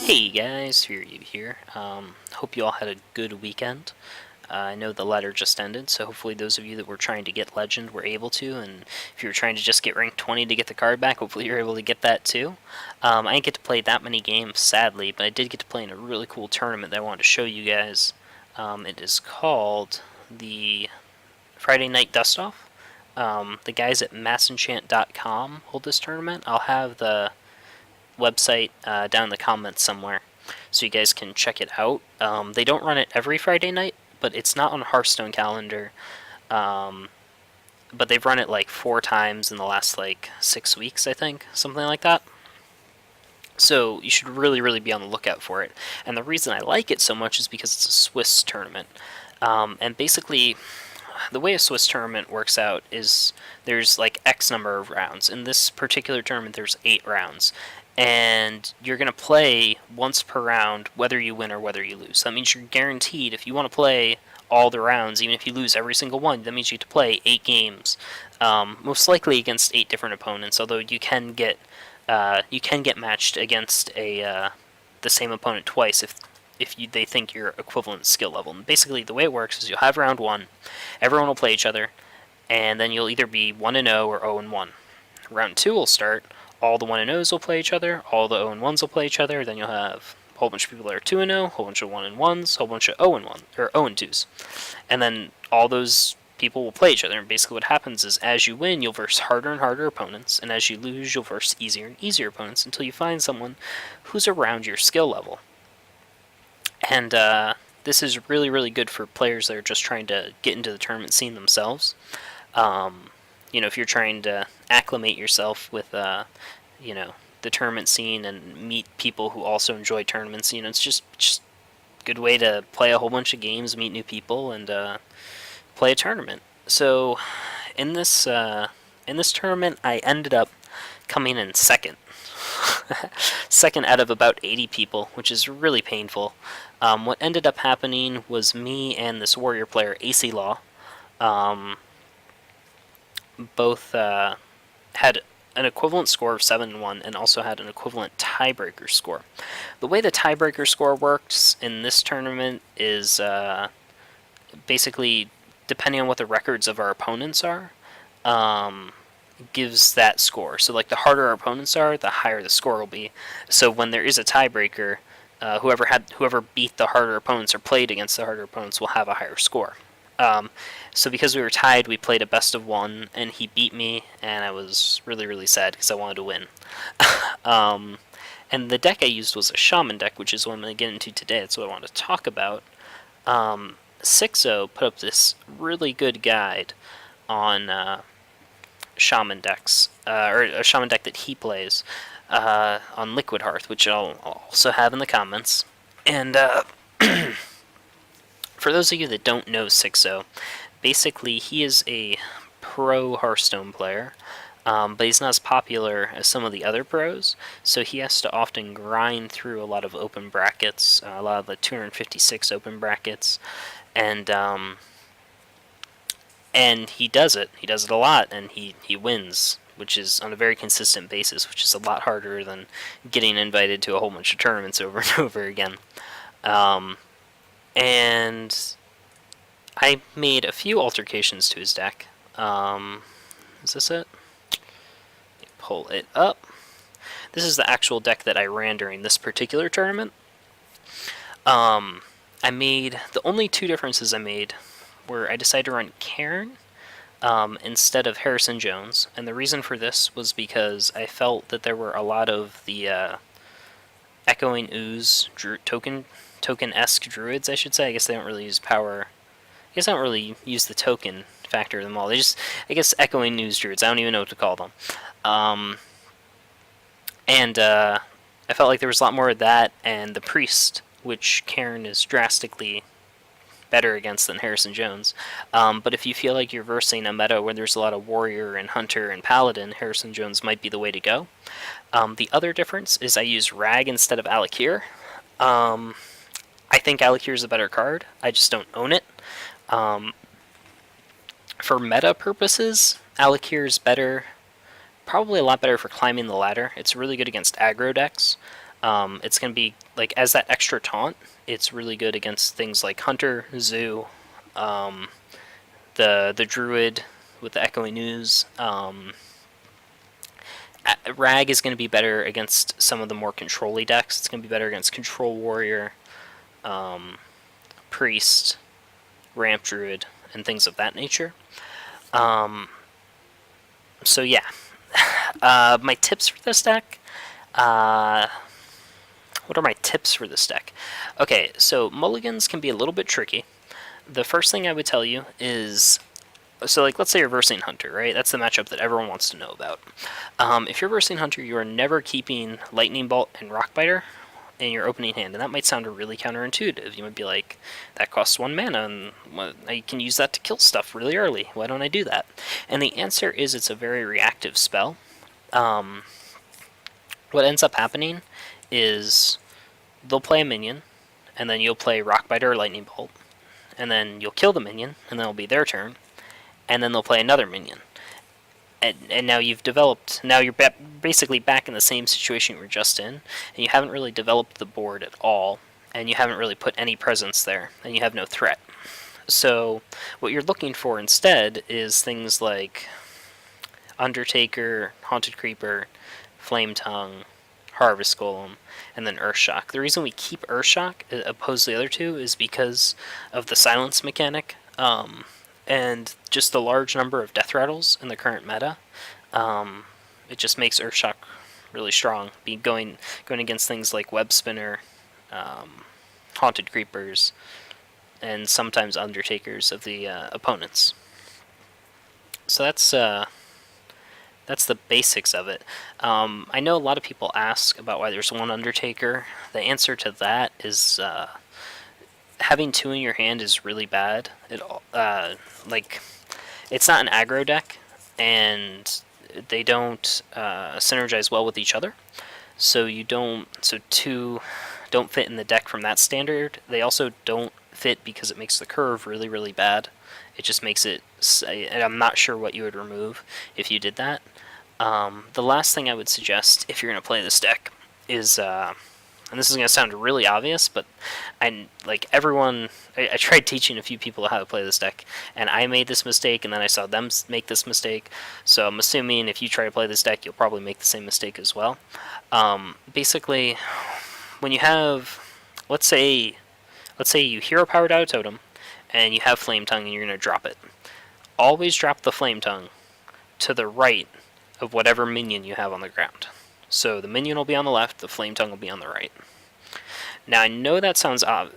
Hey guys, Fear You here. Hope you all had a good weekend. I know the ladder just ended, so hopefully those of you that were trying to get Legend were able to, and if you were trying to just get rank 20 to get the card back, hopefully you're able to get that too. I didn't get to play that many games, sadly, but I did get to play in a really cool tournament that I wanted to show you guys. It is called the Friday Night Dust-Off. The guys at massenchant.com hold this tournament. I'll have the website down in the comments somewhere, so you guys can check it out. They don't run it every Friday night, but it's not on Hearthstone calendar. Um, but they've run it like 4 times in the last like 6 weeks, I think, something like that. So you should really, really be on the lookout for it. And the reason I like it so much is because it's a Swiss tournament. And basically, the way a Swiss tournament works out is there's like X number of rounds. In this particular tournament, there's 8 rounds. And you're going to play once per round, whether you win or whether you lose. That means you're guaranteed, if you want to play all the rounds, even if you lose every single one, that means you have to play 8 games, most likely against 8 different opponents. Although you can get matched against the same opponent twice if they think you're equivalent skill level. And basically, the way it works is you'll have round 1, everyone will play each other, and then you'll either be 1-0 or 0-1. Round 2 will start. All the 1-0s will play each other, all the 0-1s will play each other, then you'll have a whole bunch of people that are 2-0, a whole bunch of 1-1s, a whole bunch of 0-1 or 0-2s. And then all those people will play each other, and basically what happens is as you win, you'll verse harder and harder opponents, and as you lose, you'll verse easier and easier opponents until you find someone who's around your skill level. And this is really, really good for players that are just trying to get into the tournament scene themselves. If you're trying to acclimate yourself with, the tournament scene and meet people who also enjoy tournaments, it's just a good way to play a whole bunch of games, meet new people, and play a tournament. So, in this tournament, I ended up coming in second. Second out of about 80 people, which is really painful. What ended up happening was me and this warrior player, AC Law, both had an equivalent score of 7-1 and also had an equivalent tiebreaker score. The way the tiebreaker score works in this tournament is basically, depending on what the records of our opponents are, gives that score. So like the harder our opponents are, the higher the score will be. So when there is a tiebreaker, whoever beat the harder opponents or played against the harder opponents will have a higher score. So because we were tied, we played a best of 1, and he beat me, and I was really, really sad because I wanted to win. And the deck I used was a Shaman deck, which is what I'm going to get into today. That's what I want to talk about. Sixo put up this really good guide on Shaman decks, or a Shaman deck that he plays on Liquid Hearth, which I'll also have in the comments. And for those of you that don't know Sixo, basically he is a pro Hearthstone player, but he's not as popular as some of the other pros, so he has to often grind through a lot of open brackets, a lot of the 256 open brackets, and he does it. He does it a lot, and he wins, which is on a very consistent basis, which is a lot harder than getting invited to a whole bunch of tournaments over and over again. And I made a few alterations to his deck. Is this it? Pull it up. This is the actual deck that I ran during this particular tournament. I made, the only 2 differences I made were I decided to run Cairn instead of Harrison Jones, and the reason for this was because I felt that there were a lot of the Echoing Ooze token-esque druids, I should say. I guess they don't really use power. I guess I don't really use the token factor of them all. They just, I guess, Echoing Ooze druids. I don't even know what to call them. I felt like there was a lot more of that, and the priest, which Cairn is drastically better against than Harrison Jones. But if you feel like you're versing a meta where there's a lot of warrior and hunter and paladin, Harrison Jones might be the way to go. The other difference is I use Rag instead of Alakir. I think Alakir is a better card. I just don't own it. For meta purposes, Alakir is better, probably a lot better for climbing the ladder. It's really good against aggro decks. It's going to be, like, as that extra taunt, it's really good against things like Hunter, Zoo, the Druid with the Echoing News. Rag is going to be better against some of the more control-y decks. It's going to be better against Control Warrior, Priest, Ramp Druid, and things of that nature. So yeah, my tips for this deck. What are my tips for this deck? Okay, so mulligans can be a little bit tricky. The first thing I would tell you is, so like, let's say you're versing Hunter, right? That's the matchup that everyone wants to know about. If you're versing Hunter, you are never keeping Lightning Bolt and Rockbiter in your opening hand, and that might sound really counterintuitive. You might be like, that costs 1 mana, and I can use that to kill stuff really early. Why don't I do that? And the answer is it's a very reactive spell. What ends up happening is they'll play a minion, and then you'll play Rockbiter or Lightning Bolt, and then you'll kill the minion, and then it'll be their turn, and then they'll play another minion. And now you've developed, now you're basically back in the same situation you were just in, and you haven't really developed the board at all, and you haven't really put any presence there, and you have no threat. So what you're looking for instead is things like Undertaker, Haunted Creeper, Flame Tongue, Harvest Golem, and then Earthshock. The reason we keep Earthshock opposed to the other two is because of the silence mechanic, and just the large number of death rattles in the current meta. It just makes Earthshock really strong. Going against things like Web Spinner, Haunted Creepers, and sometimes Undertakers of the opponents. So that's the basics of it. I know a lot of people ask about why there's one Undertaker. The answer to that is having 2 in your hand is really bad. It's not an aggro deck, and they don't synergize well with each other. So 2 don't fit in the deck from that standard. They also don't fit because it makes the curve really, really bad. It just makes it, and I'm not sure what you would remove if you did that. The last thing I would suggest if you're going to play this deck is, and this is going to sound really obvious, but I tried teaching a few people how to play this deck, and I made this mistake, and then I saw them make this mistake, so I'm assuming if you try to play this deck, you'll probably make the same mistake as well. Basically, when you have, let's say you hero powered out a totem, and you have Flame Tongue, and you're going to drop it. Always drop the Flame Tongue to the right of whatever minion you have on the ground. So the minion will be on the left, the Flame Tongue will be on the right. Now I know that sounds well,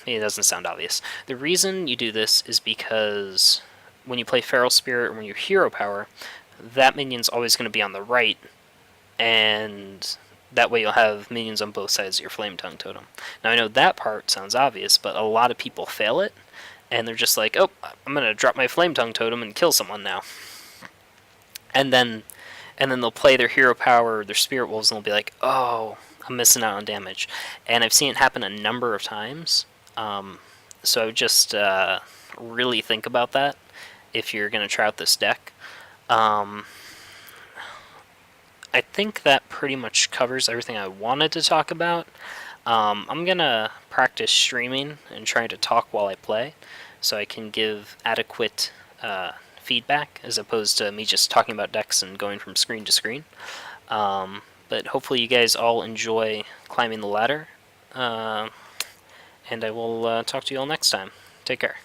it doesn't sound obvious. The reason you do this is because when you play Feral Spirit or when you're hero power, that minion's always going to be on the right, and that way you'll have minions on both sides of your Flame Tongue totem. Now I know that part sounds obvious, but a lot of people fail it, and they're just like, oh, I'm going to drop my Flame Tongue totem and kill someone now. And then they'll play their hero power or their Spirit Wolves, and they'll be like, oh, I'm missing out on damage. And I've seen it happen a number of times. So I would just really think about that if you're going to try out this deck. I think that pretty much covers everything I wanted to talk about. I'm going to practice streaming and trying to talk while I play, so I can give adequate feedback as opposed to me just talking about decks and going from screen to screen. But hopefully you guys all enjoy climbing the ladder, and I will talk to you all next time. Take care.